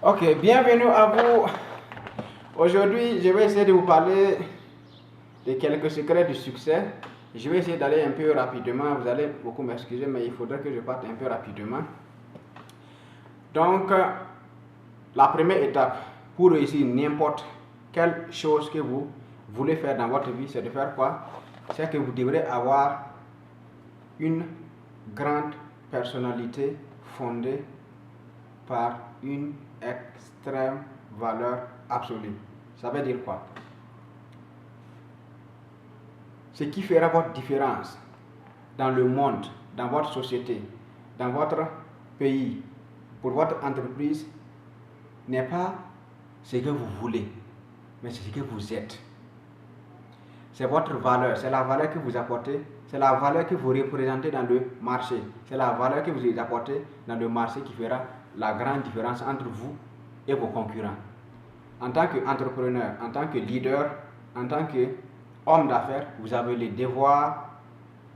Ok, bienvenue à vous. Aujourd'hui, je vais essayer de vous parler de quelques secrets du succès. Je vais essayer d'aller un peu rapidement. Vous allez beaucoup m'excuser, mais il faudrait que je parte un peu rapidement. Donc, la première étape pour réussir n'importe quelle chose que vous voulez faire dans votre vie, c'est de faire quoi? C'est que vous devrez avoir une grande personnalité fondée par une extrême valeur absolue. Ça veut dire quoi? Ce qui fera votre différence dans le monde, dans votre société, dans votre pays, pour votre entreprise, n'est pas ce que vous voulez, mais c'est ce que vous êtes. C'est votre valeur, c'est la valeur que vous apportez, c'est la valeur que vous représentez dans le marché, c'est la valeur que vous apportez dans le marché qui fera la grande différence entre vous et vos concurrents. En tant qu'entrepreneur, en tant que leader, en tant qu'homme d'affaires, vous avez le devoir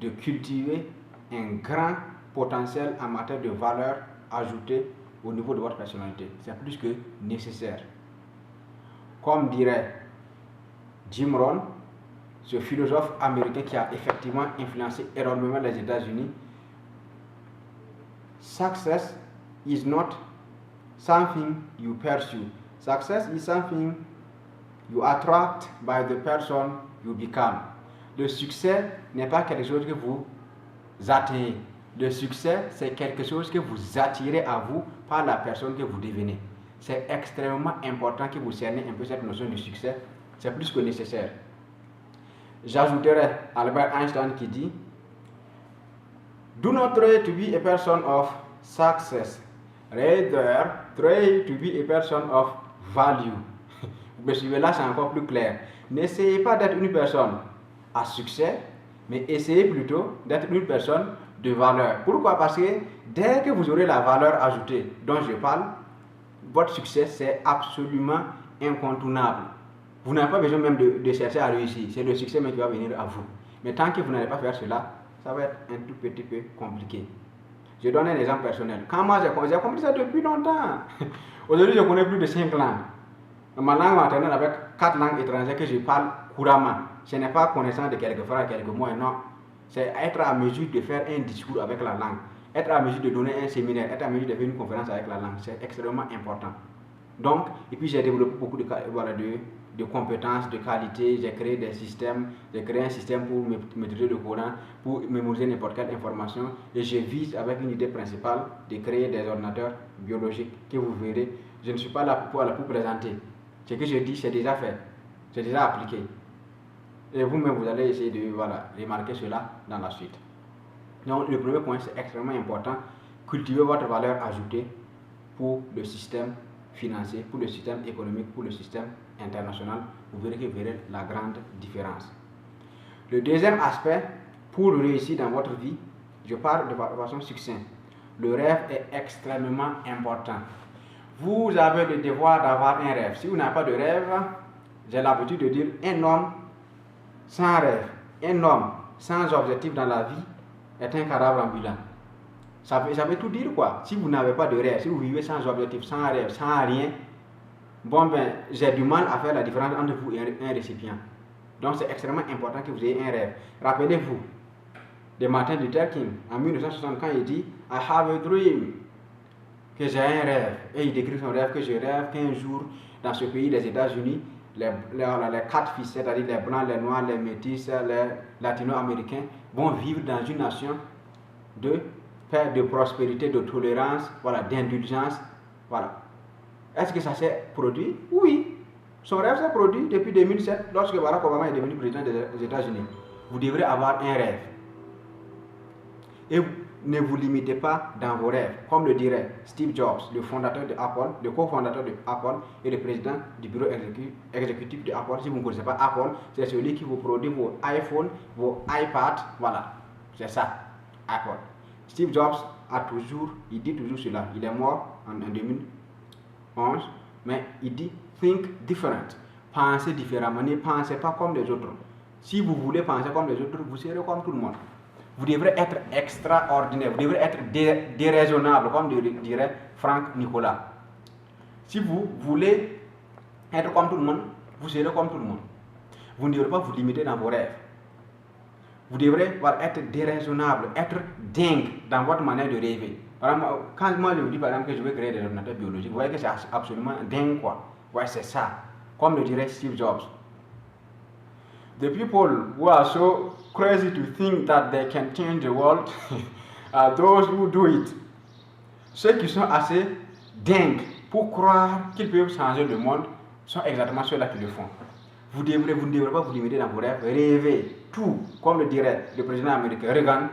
de cultiver un grand potentiel en matière de valeur ajoutée au niveau de votre personnalité. C'est plus que nécessaire. Comme dirait Jim Rohn, ce philosophe américain qui a effectivement influencé énormément les États-Unis, success is not something you pursue. Success is something you attract by the person you become. Le succès n'est pas quelque chose que vous atteignez. Le succès, c'est quelque chose que vous attirez à vous par la personne que vous devenez. C'est extrêmement important que vous cerniez un peu cette notion de succès. C'est plus que nécessaire. J'ajouterai Albert Einstein qui dit "Do not try to be a person of success. Rather, try to be a person of value." Vous me suivez là, c'est encore plus clair. N'essayez pas d'être une personne à succès, mais essayez plutôt d'être une personne de valeur. Pourquoi? Parce que dès que vous aurez la valeur ajoutée dont je parle, votre succès, c'est absolument incontournable. Vous n'avez pas besoin même de chercher à réussir. C'est le succès même qui va venir à vous. Mais tant que vous n'allez pas faire cela, ça va être un tout petit peu compliqué. Je donne un exemple personnel. Quand moi j'ai compris ça depuis longtemps. Aujourd'hui, je connais plus de 5 langues. Ma langue maternelle avec 4 langues étrangères que je parle couramment. Ce n'est pas connaissance de quelques phrases, quelques mots, non. C'est être à mesure de faire un discours avec la langue. Être à mesure de donner un séminaire, être à mesure de faire une conférence avec la langue. C'est extrêmement important. Donc, et puis j'ai développé beaucoup de compétences, de qualité. J'ai créé des systèmes. J'ai créé un système pour maîtriser le Coran, pour mémoriser n'importe quelle information. Et je vise avec une idée principale de créer des ordinateurs biologiques que vous verrez. Je ne suis pas là pour présenter. Ce que je dis, c'est déjà fait. C'est déjà appliqué. Et vous-même, vous allez essayer de remarquer cela dans la suite. Donc, le premier point, c'est extrêmement important. Cultivez votre valeur ajoutée pour le système financier, pour le système économique, pour le système international. Vous verrez que vous verrez la grande différence. Le deuxième aspect, pour réussir dans votre vie, je parle de façon succincte. Le rêve est extrêmement important. Vous avez le devoir d'avoir un rêve. Si vous n'avez pas de rêve, j'ai l'habitude de dire un homme sans rêve, un homme sans objectif dans la vie est un cadavre ambulant. Ça veut tout dire quoi? Si vous n'avez pas de rêve, si vous vivez sans objectif, sans rêve, sans rien, bon ben, j'ai du mal à faire la différence entre vous et un récipient. Donc c'est extrêmement important que vous ayez un rêve. Rappelez-vous de Martin Luther King en 1960 quand il dit I have a dream, que j'ai un rêve. Et il décrit son rêve que je rêve qu'un jour dans ce pays, les États-Unis, les 4 fils, c'est-à-dire les blancs, les noirs, les métis, les latino-américains, vont vivre dans une nation de paix, de prospérité, de tolérance, d'indulgence. Voilà. Est-ce que ça s'est produit? Oui. Son rêve s'est produit depuis 2007, lorsque Barack Obama est devenu président des États-Unis. Vous devrez avoir un rêve. Et ne vous limitez pas dans vos rêves. Comme le dirait Steve Jobs, le fondateur de Apple, le cofondateur de Apple et le président du bureau exécutif de Apple. Si vous ne connaissez pas Apple, c'est celui qui vous produit vos iPhones, vos iPads. Voilà, c'est ça, Apple. Steve Jobs il dit toujours cela. Il est mort en 2011, mais il dit think different. Pensez différemment, ne pensez pas comme les autres. Si vous voulez penser comme les autres, vous serez comme tout le monde. Vous devrez être extraordinaire, vous devrez être déraisonnable, comme dirait Franck Nicolas. Si vous voulez être comme tout le monde, vous serez comme tout le monde. Vous ne devrez pas vous limiter dans vos rêves. Vous devrez être déraisonnable, être dingue dans votre manière de rêver. Par exemple, quand moi je vous dis par exemple que je vais créer des ordinateurs biologiques, vous voyez que c'est absolument dingue quoi. Ouais, c'est ça. Comme le dirait Steve Jobs. The people who are so crazy to think that they can change the world are those who do it. Ceux qui sont assez dingues pour croire qu'ils peuvent changer le monde sont exactement ceux-là qui le font. Vous ne devrez pas vous limiter dans vos rêves. Rêvez tout, comme le dirait le président américain Reagan.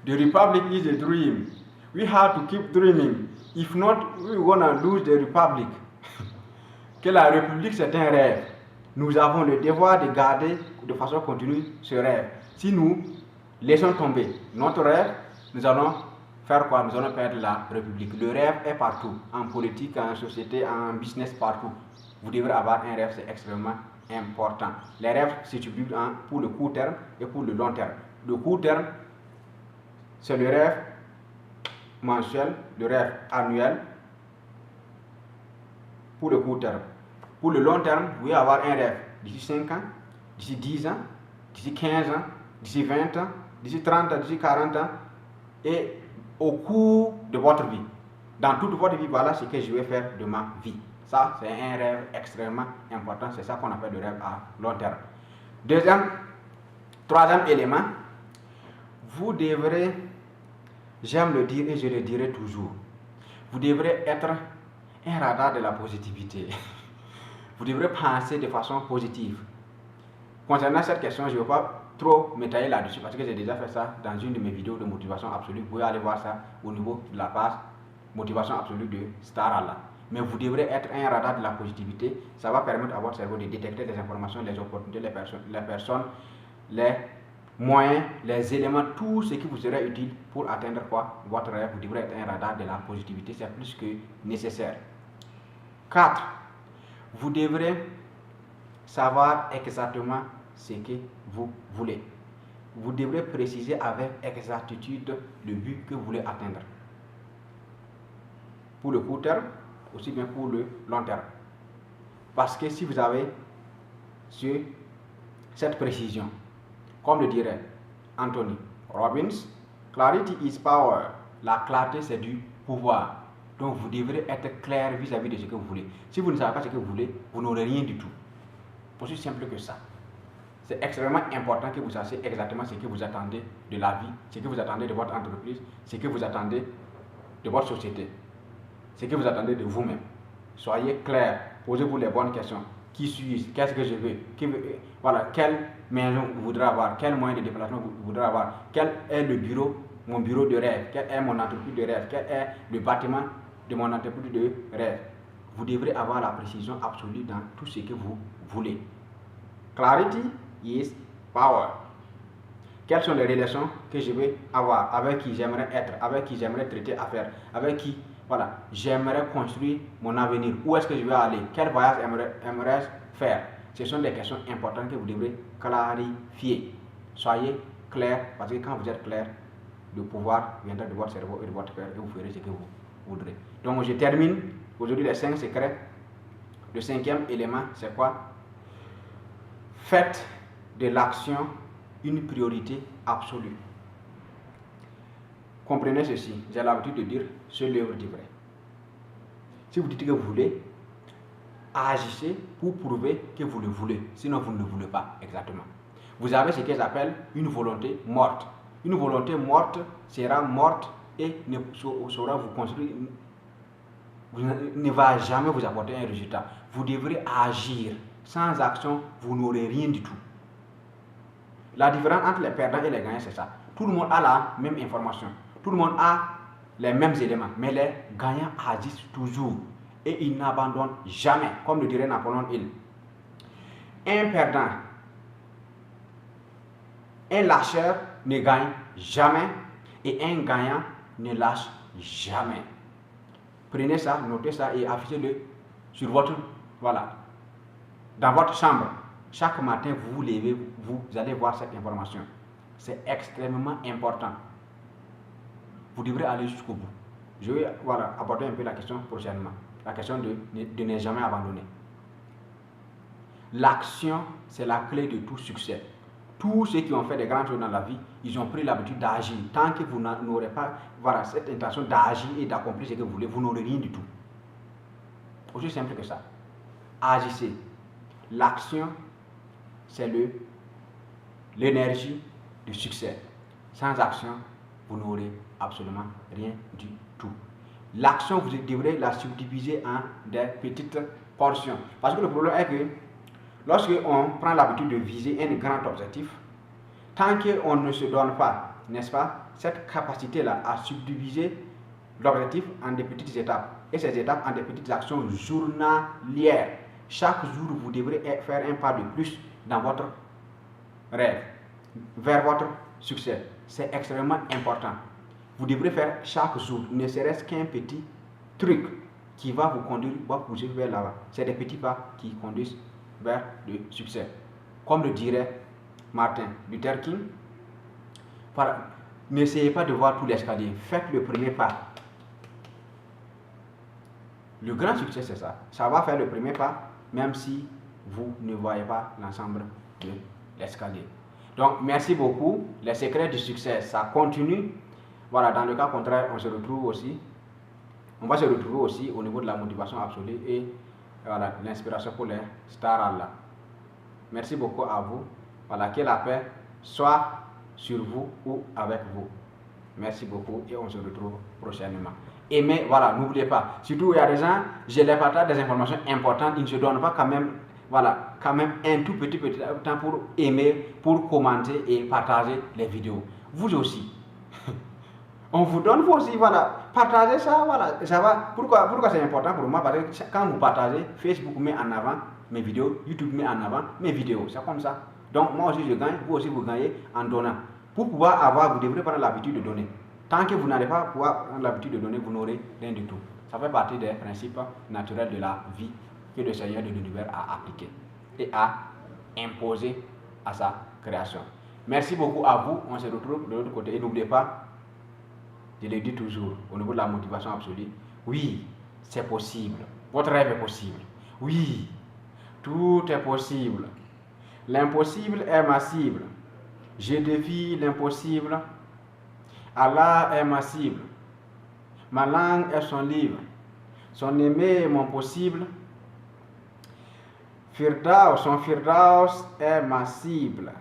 The Republic is a dream. We have to keep dreaming. If not, we're gonna lose the Republic. Que la République c'est un rêve. Nous avons le devoir de garder de façon continue ce rêve. Si nous laissons tomber notre rêve, nous allons faire quoi? Nous allons perdre la République. Le rêve est partout, en politique, en société, en business, partout. Vous devrez avoir un rêve, c'est extrêmement important. Les rêves se distribuent pour le court terme et pour le long terme. Le court terme, c'est le rêve mensuel, le rêve annuel, pour le court terme. Pour le long terme, vous pouvez avoir un rêve d'ici 5 ans, d'ici 10 ans, d'ici 15 ans, d'ici 20 ans, d'ici 30 ans, d'ici 40 ans, et au cours de votre vie. Dans toute votre vie, voilà ce que je vais faire de ma vie. Ça, c'est un rêve extrêmement important. C'est ça qu'on appelle le rêve à long terme. Troisième élément, vous devrez, j'aime le dire et je le dirai toujours, vous devrez être un radar de la positivité. Vous devrez penser de façon positive. Concernant cette question, je ne vais pas trop m'étaler là-dessus parce que j'ai déjà fait ça dans une de mes vidéos de motivation absolue. Vous pouvez aller voir ça au niveau de la page motivation absolue de Star Allah. Mais vous devrez être un radar de la positivité. Ça va permettre à votre cerveau de détecter les informations, les opportunités, les personnes, les moyens, les éléments, tout ce qui vous serait utile pour atteindre quoi? Votre rêve. Vous devrez être un radar de la positivité. C'est plus que nécessaire. 4. Vous devrez savoir exactement ce que vous voulez. Vous devrez préciser avec exactitude le but que vous voulez atteindre. Pour le court terme, aussi bien pour le long terme. Parce que si vous avez cette précision, comme le dirait Anthony Robbins, clarity is power. La clarté, c'est du pouvoir. Donc, vous devrez être clair vis-à-vis de ce que vous voulez. Si vous ne savez pas ce que vous voulez, vous n'aurez rien du tout. Aussi simple que ça. C'est extrêmement important que vous sachiez exactement ce que vous attendez de la vie, ce que vous attendez de votre entreprise, ce que vous attendez de votre société, ce que vous attendez de vous-même. Soyez clair, posez-vous les bonnes questions. Qui suis-je? Qu'est-ce que je veux? Voilà, quelle maison vous voudrez avoir? Quel moyen de déplacement vous voudrez avoir? Quel est le bureau, mon bureau de rêve? Quel est mon entreprise de rêve? Quel est le bâtiment de mon entreprise de rêve? Vous devrez avoir la précision absolue dans tout ce que vous voulez. Clarity is power. Quelles sont les relations que je vais avoir, avec qui j'aimerais être, avec qui j'aimerais traiter affaires, avec qui j'aimerais construire mon avenir, où est-ce que je vais aller, quel voyage aimerais-je faire? Ce sont des questions importantes que vous devrez clarifier. Soyez clair, parce que quand vous êtes clair, le pouvoir viendra de votre cerveau et de votre cœur et vous ferez ce que vous voudrez. Donc je termine aujourd'hui les 5 secrets. Le 5e élément, c'est quoi? Faites de l'action une priorité absolue. Comprenez ceci, j'ai l'habitude de dire, c'est l'œuvre du vrai. Si vous dites que vous voulez, agissez pour prouver que vous le voulez, sinon vous ne le voulez pas exactement. Vous avez ce que j'appelle une volonté morte. Une volonté morte sera morte et ne saura vous construire, ne va jamais vous apporter un résultat. Vous devrez agir. Sans action, vous n'aurez rien du tout. La différence entre les perdants et les gagnants, c'est ça. Tout le monde a la même information. Tout le monde a les mêmes éléments. Mais les gagnants agissent toujours. Et ils n'abandonnent jamais. Comme le dirait Napoléon Hill. Un perdant, un lâcheur ne gagne jamais. Et un gagnant ne lâche jamais. Prenez ça, notez ça et affichez-le sur votre... Voilà. Dans votre chambre, chaque matin, vous vous levez, vous allez voir cette information. C'est extrêmement important. Vous devrez aller jusqu'au bout. Je vais aborder un peu la question prochainement. la question de ne jamais abandonner. L'action, c'est la clé de tout succès. Tous ceux qui ont fait des grandes choses dans la vie, ils ont pris l'habitude d'agir. Tant que vous n'aurez pas cette intention d'agir et d'accomplir ce que vous voulez, vous n'aurez rien du tout. Aussi simple que ça. Agissez. L'action, c'est l'énergie du succès. Sans action, vous n'aurez absolument rien du tout. L'action, vous devrez la subdiviser en des petites portions. Parce que le problème est que lorsque on prend l'habitude de viser un grand objectif, tant qu'on ne se donne pas, n'est-ce pas, cette capacité-là à subdiviser l'objectif en des petites étapes, et ces étapes en des petites actions journalières, chaque jour, vous devrez faire un pas de plus dans votre rêve, vers votre succès. C'est extrêmement important. Vous devrez faire chaque jour, ne serait-ce qu'un petit truc qui va vous conduire, va pousser vers là-bas. C'est des petits pas qui conduisent vers le succès. Comme le dirait Martin Luther King, n'essayez pas de voir tout l'escalier, faites le premier pas. Le grand succès, c'est ça. Ça va faire le premier pas, même si vous ne voyez pas l'ensemble de l'escalier. Donc, merci beaucoup. Les secrets du succès, ça continue. Voilà, dans le cas contraire, on va se retrouver aussi au niveau de la motivation absolue et voilà, l'inspiration pour les stars Allah. Merci beaucoup à vous. Voilà, que la paix soit sur vous ou avec vous. Merci beaucoup et on se retrouve prochainement. Aimez, voilà, n'oubliez pas. Surtout, il y a des gens, je les partage des informations importantes, ils ne se donnent pas quand même, voilà, quand même un tout petit temps pour aimer, pour commenter et partager les vidéos. Vous aussi. On vous donne, vous aussi, voilà, partagez ça, voilà, ça va. Pourquoi c'est important pour moi? Parce que quand vous partagez, Facebook met en avant mes vidéos, YouTube met en avant mes vidéos, c'est comme ça. Donc moi aussi je gagne, vous aussi vous gagnez en donnant. Pour pouvoir avoir, vous devrez prendre l'habitude de donner. Tant que vous n'allez pas pouvoir prendre l'habitude de donner, vous n'aurez rien du tout. Ça fait partie des principes naturels de la vie que le Seigneur de l'univers a appliqué et a imposé à sa création. Merci beaucoup à vous, on se retrouve de l'autre côté et n'oubliez pas, je le dis toujours, au niveau de la motivation absolue, oui, c'est possible. Votre rêve est possible. Oui, tout est possible. L'impossible est ma cible. Je défie l'impossible. Allah est ma cible. Ma langue est son livre. Son aimé est mon possible. Son Firdaus est ma cible.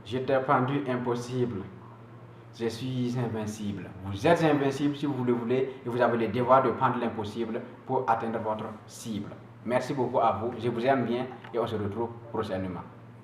Je t'ai pendu impossible. Je suis invincible. Vous êtes invincible si vous le voulez et vous avez le devoir de prendre l'impossible pour atteindre votre cible. Merci beaucoup à vous. Je vous aime bien et on se retrouve prochainement.